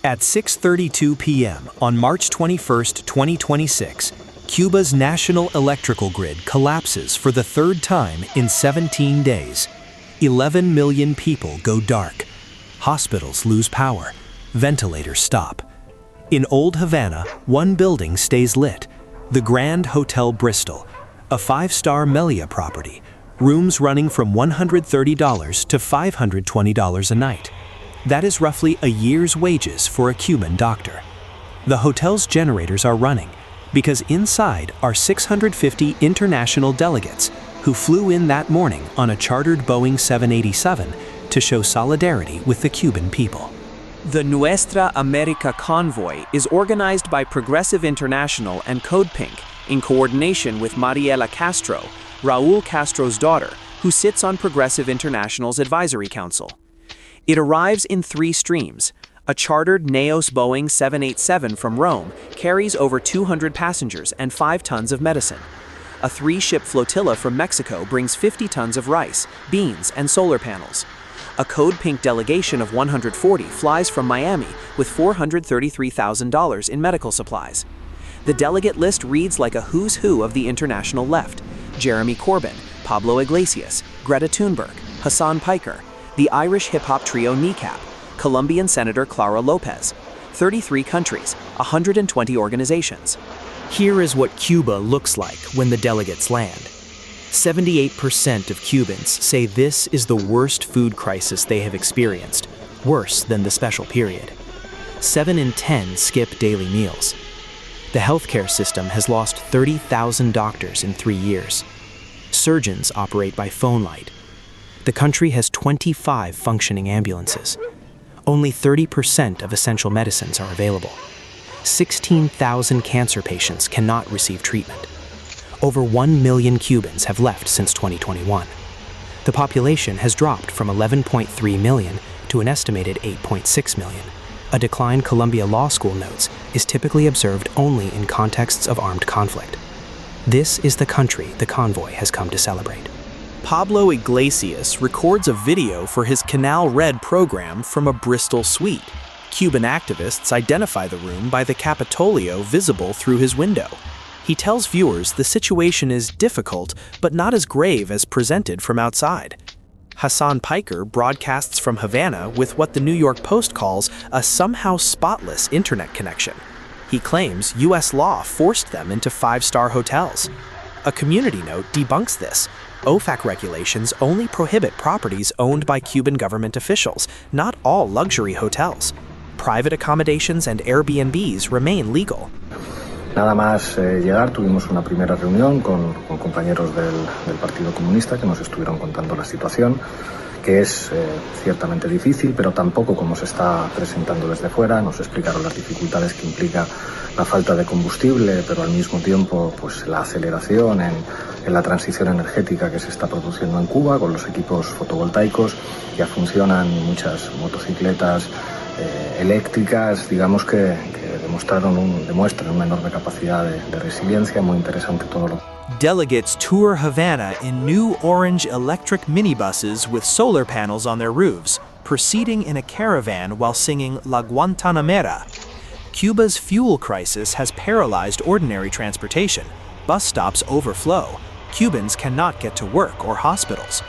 At 6:32 p.m. on March 21, 2026, Cuba's national electrical grid collapses for the third time in 17 days. 11 million people go dark. Hospitals lose power. Ventilators stop. In Old Havana, one building stays lit, the Grand Hotel Bristol, a 5-star Melia property, rooms running from $130 to $520 a night. That is roughly a year's wages for a Cuban doctor. The hotel's generators are running because inside are 650 international delegates who flew in that morning on a chartered Boeing 787 to show solidarity with the Cuban people. The Nuestra América Convoy is organized by Progressive International and CODEPINK in coordination with Mariela Castro, Raúl Castro's daughter, who sits on Progressive International's advisory council. It arrives in 3 streams. A chartered Neos Boeing 787 from Rome carries over 200 passengers and 5 tons of medicine. A 3-ship flotilla from Mexico brings 50 tons of rice, beans, and solar panels. A CODEPINK delegation of 140 flies from Miami with $433,000 in medical supplies. The delegate list reads like a who's who of the international left: Jeremy Corbyn, Pablo Iglesias, Greta Thunberg, Hassan Piker, the Irish hip-hop trio ICAP, Colombian Senator Clara Lopez. 33 countries, 120 organizations. Here is what Cuba looks like when the delegates land. 78% of Cubans say this is the worst food crisis they have experienced, worse than the special period. 7 in 10 skip daily meals. The healthcare system has lost 30,000 doctors in 3 years. Surgeons operate by phone light. The country has 25 functioning ambulances. Only 30% of essential medicines are available. 16,000 cancer patients cannot receive treatment. Over 1 million Cubans have left since 2021. The population has dropped from 11.3 million to an estimated 8.6 million. A decline Columbia Law School notes is typically observed only in contexts of armed conflict. This is the country the convoy has come to celebrate. Pablo Iglesias records a video for his Canal Red program from a Bristol suite. Cuban activists identify the room by the Capitolio visible through his window. He tells viewers the situation is difficult, but not as grave as presented from outside. Hassan Piker broadcasts from Havana with what the New York Post calls a somehow spotless internet connection. He claims U.S. law forced them into 5-star hotels. A community note debunks this. OFAC regulations only prohibit properties owned by Cuban government officials, not all luxury hotels. Private accommodations and Airbnbs remain legal. Nada más llegar, tuvimos una primera reunión con compañeros del Partido Comunista que nos estuvieron contando la situación, que es ciertamente difícil, pero tampoco como se está presentando desde fuera. Nos explicaron las dificultades que implica la falta de combustible, pero al mismo tiempo pues la aceleración en la transición energética que se está produciendo en Cuba, con los equipos fotovoltaicos. Ya funcionan muchas motocicletas eléctricas, digamos que demuestran una enorme capacidad de resiliencia, muy interesante todo lo. Delegates tour Havana in new orange electric minibuses with solar panels on their roofs, proceeding in a caravan while singing La Guantanamera. Cuba's fuel crisis has paralyzed ordinary transportation. Bus stops overflow. Cubans cannot get to work or hospitals.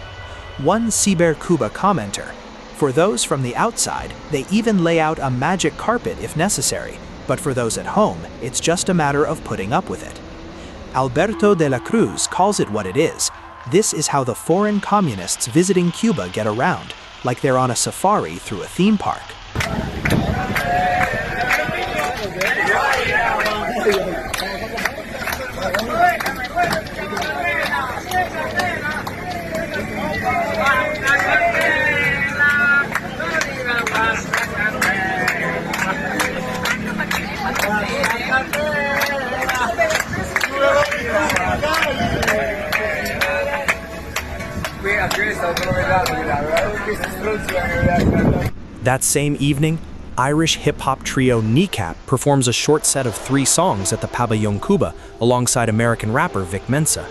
One Ciber Cuba commenter: for those from the outside, they even lay out a magic carpet if necessary, but for those at home, it's just a matter of putting up with it. Alberto de la Cruz calls it what it is. This is how the foreign communists visiting Cuba get around, like they're on a safari through a theme park. That same evening, Irish hip-hop trio ICAP performs a short set of 3 songs at the Pabellon Cuba alongside American rapper Vic Mensa.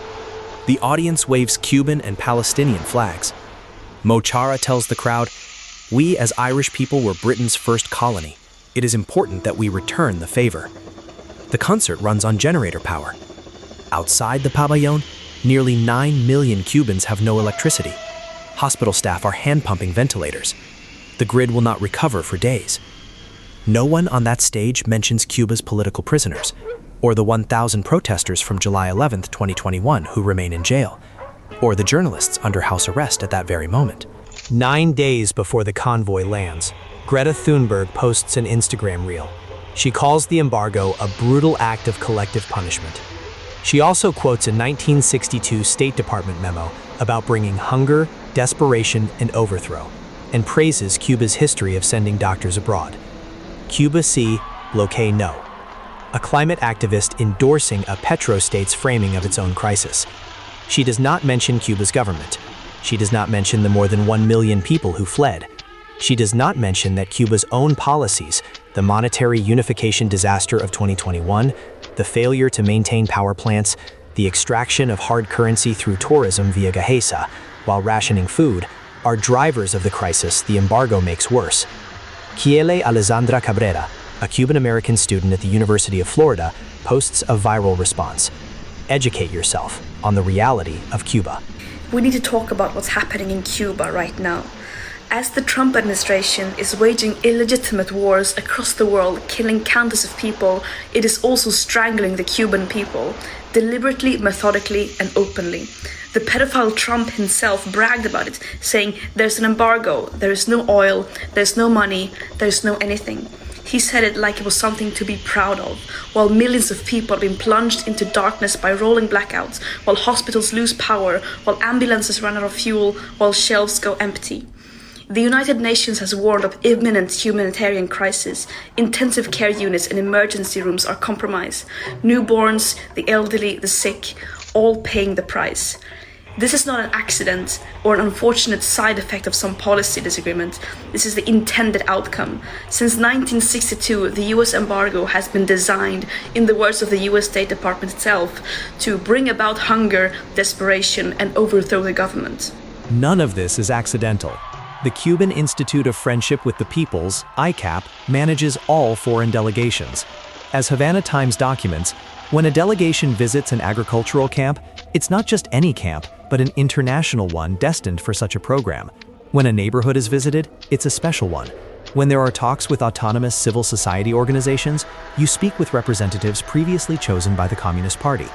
The audience waves Cuban and Palestinian flags. Mo Chara tells the crowd, "We as Irish people were Britain's first colony. It is important that we return the favor. The concert runs on generator power. Outside the pabellon, nearly 9 million Cubans have no electricity. Hospital staff are hand-pumping ventilators. The grid will not recover for days. No one on that stage mentions Cuba's political prisoners, or the 1,000 protesters from July 11, 2021 who remain in jail, or the journalists under house arrest at that very moment. 9 days before the convoy lands, Greta Thunberg posts an Instagram reel. She calls the embargo a brutal act of collective punishment. She also quotes a 1962 State Department memo about bringing hunger, desperation, and overthrow, and praises Cuba's history of sending doctors abroad. Cuba sí, Blockade no. A climate activist endorsing a petrostate's framing of its own crisis. She does not mention Cuba's government. She does not mention the more than 1 million people who fled. She does not mention that Cuba's own policies, the monetary unification disaster of 2021, the failure to maintain power plants, the extraction of hard currency through tourism via Gahesa, while rationing food, are drivers of the crisis the embargo makes worse. Kiele Alessandra Cabrera, a Cuban-American student at the University of Florida, posts a viral response. Educate yourself on the reality of Cuba. We need to talk about what's happening in Cuba right now. As the Trump administration is waging illegitimate wars across the world, killing countless of people, it is also strangling the Cuban people, deliberately, methodically, and openly. The pedophile Trump himself bragged about it, saying, "There's an embargo, there is no oil, there's no money, there's no anything." He said it like it was something to be proud of, while millions of people have been plunged into darkness by rolling blackouts, while hospitals lose power, while ambulances run out of fuel, while shelves go empty. The United Nations has warned of imminent humanitarian crisis. Intensive care units and emergency rooms are compromised. Newborns, the elderly, the sick, all paying the price. This is not an accident or an unfortunate side effect of some policy disagreement. This is the intended outcome. Since 1962, the US embargo has been designed, in the words of the US State Department itself, to bring about hunger, desperation, and overthrow the government. None of this is accidental. The Cuban Institute of Friendship with the Peoples, ICAP, manages all foreign delegations. As Havana Times documents, when a delegation visits an agricultural camp, it's not just any camp, but an international one destined for such a program. When a neighborhood is visited, it's a special one. When there are talks with autonomous civil society organizations, you speak with representatives previously chosen by the Communist Party.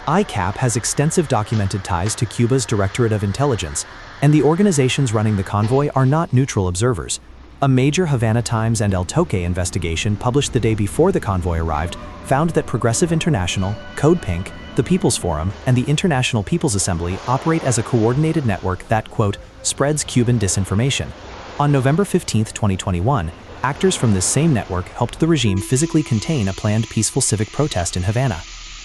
ICAP has extensive documented ties to Cuba's Directorate of Intelligence, and the organizations running the convoy are not neutral observers. A major Havana Times and Toque investigation published the day before the convoy arrived found that Progressive International, CODEPINK, the People's Forum, and the International People's Assembly operate as a coordinated network that, quote, spreads Cuban disinformation. On November 15, 2021, actors from this same network helped the regime physically contain a planned peaceful civic protest in Havana.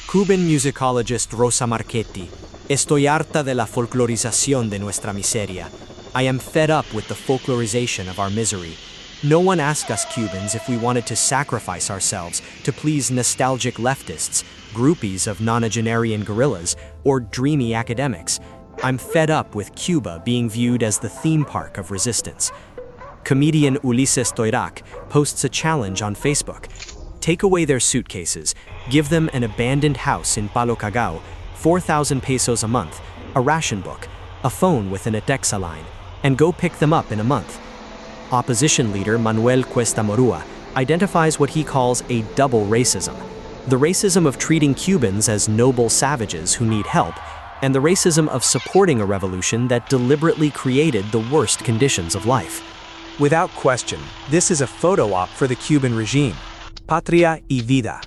Cuban musicologist Rosa Marchetti, estoy harta de la folclorización de nuestra miseria. I am fed up with the folklorization of our misery. No one asked us Cubans if we wanted to sacrifice ourselves to please nostalgic leftists, groupies of nonagenarian guerrillas, or dreamy academics. I'm fed up with Cuba being viewed as the theme park of resistance. Comedian Ulises Toirac posts a challenge on Facebook. Take away their suitcases, give them an abandoned house in Palo Cagao, 4,000 pesos a month, a ration book, a phone with an Atexa line, and go pick them up in a month. Opposition leader Manuel Cuesta Morua identifies what he calls a double racism. The racism of treating Cubans as noble savages who need help, and the racism of supporting a revolution that deliberately created the worst conditions of life. Without question, this is a photo op for the Cuban regime. Patria y vida.